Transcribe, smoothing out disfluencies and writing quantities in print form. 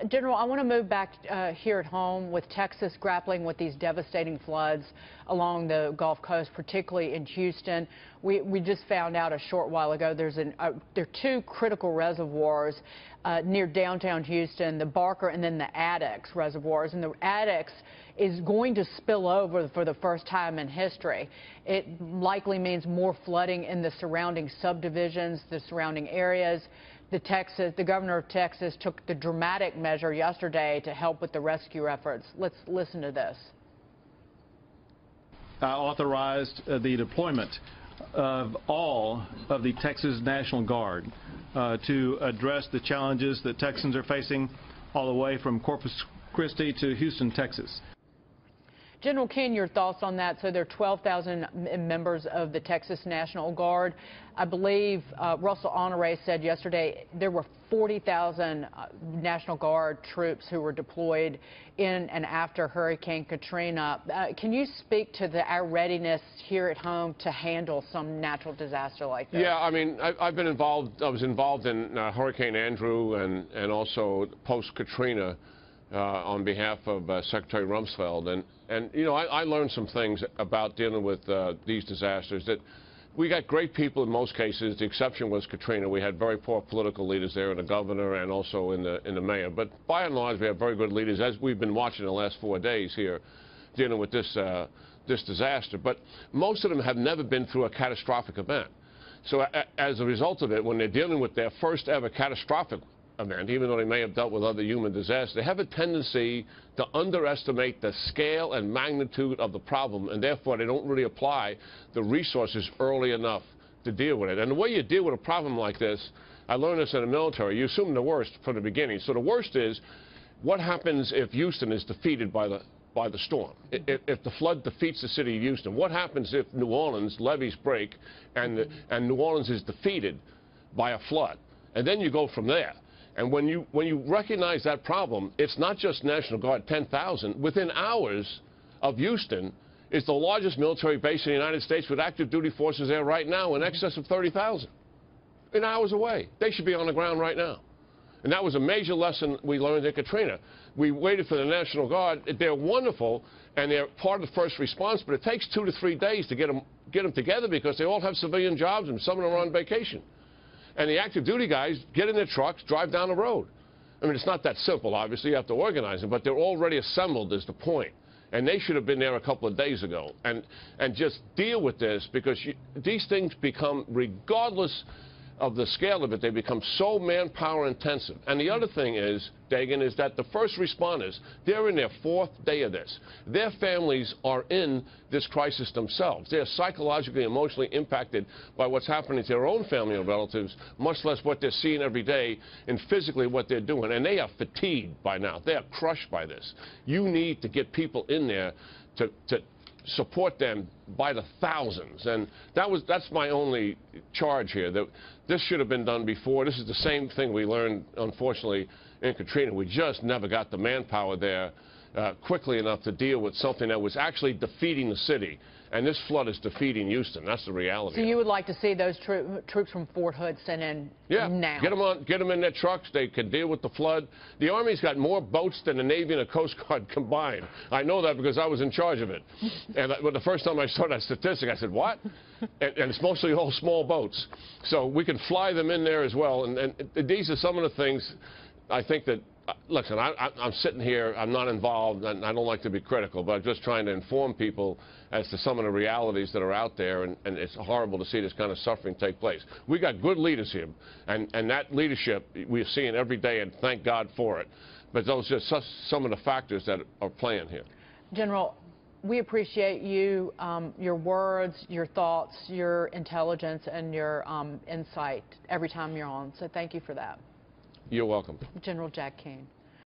General, I want to move back here at home with Texas grappling with these devastating floods along the Gulf Coast, particularly in Houston. We just found out a short while ago there are two critical reservoirs near downtown Houston, the Barker and then the Addicks reservoirs. And the Addicks is going to spill over for the first time in history. It likely means more flooding in the surrounding subdivisions, the surrounding areas. The governor of Texas took the dramatic measure yesterday to help with the rescue efforts. Let's listen to this. I authorized the deployment of all of the Texas National Guard to address the challenges that Texans are facing all the way from Corpus Christi to Houston, Texas. General Keane, your thoughts on that? So there are 12,000 members of the Texas National Guard. I believe Russell Honore said yesterday there were 40,000 National Guard troops who were deployed in and after Hurricane Katrina. Can you speak to our readiness here at home to handle some natural disaster like this? Yeah, I mean, I've been involved. I was involved in Hurricane Andrew and also post-Katrina. On behalf of Secretary Rumsfeld. And you know, I learned some things about dealing with these disasters that we got great people in most cases. The exception was Katrina. We had very poor political leaders there, and the governor and also in the mayor. But by and large, we have very good leaders, as we've been watching the last 4 days here dealing with this disaster. But most of them have never been through a catastrophic event. So as a result of it, when they're dealing with their first ever catastrophic event, even though they may have dealt with other human disasters, they have a tendency to underestimate the scale and magnitude of the problem, and therefore they don't really apply the resources early enough to deal with it. And the way you deal with a problem like this, I learned this in the military, you assume the worst from the beginning. So the worst is, what happens if Houston is defeated by the storm? If the flood defeats the city of Houston, what happens if New Orleans levees break and New Orleans is defeated by a flood? And then you go from there. And when you recognize that problem, it's not just National Guard 10,000. Within hours of Houston is the largest military base in the United States with active duty forces there right now in excess of 30,000. In hours away. They should be on the ground right now. And that was a major lesson we learned in Katrina. We waited for the National Guard. They're wonderful, and they're part of the first response, but it takes 2 to 3 days to get them together because they all have civilian jobs and some of them are on vacation. And the active duty guys get in their trucks, drive down the road. I mean, it's not that simple, obviously. You have to organize them, but they're already assembled is the point. And they should have been there a couple of days ago. And just deal with this because these things become, regardless of the scale of it, they become so manpower intensive. And the other thing is, Dagan, is that the first responders, they're in their 4th day of this. Their families are in this crisis themselves. They're psychologically, emotionally impacted by what's happening to their own family and relatives, much less what they're seeing every day and physically what they're doing. And they are fatigued by now. They are crushed by this. You need to get people in there to support them by the thousands, and that's my only charge here. That this should have been done before. This is the same thing we learned, unfortunately, in Katrina. We just never got the manpower there quickly enough to deal with something that was actually defeating the city. And this flood is defeating Houston. That's the reality. So you would like to see those troops from Fort Hood sent in now? Get them in their trucks. They can deal with the flood. The Army's got more boats than the Navy and the Coast Guard combined. I know that because I was in charge of it. And the first time I saw that statistic, I said, what? And it's mostly all small boats. So we can fly them in there as well. And these are some of the things I think that, listen, I'm sitting here, I'm not involved, and I don't like to be critical, but I'm just trying to inform people as to some of the realities that are out there, and it's horrible to see this kind of suffering take place. We got good leaders here, and that leadership we're seeing every day, and thank God for it. But those are just some of the factors that are playing here. General, we appreciate you, your words, your thoughts, your intelligence, and your insight every time you're on. So thank you for that. You're welcome. General Jack Keane.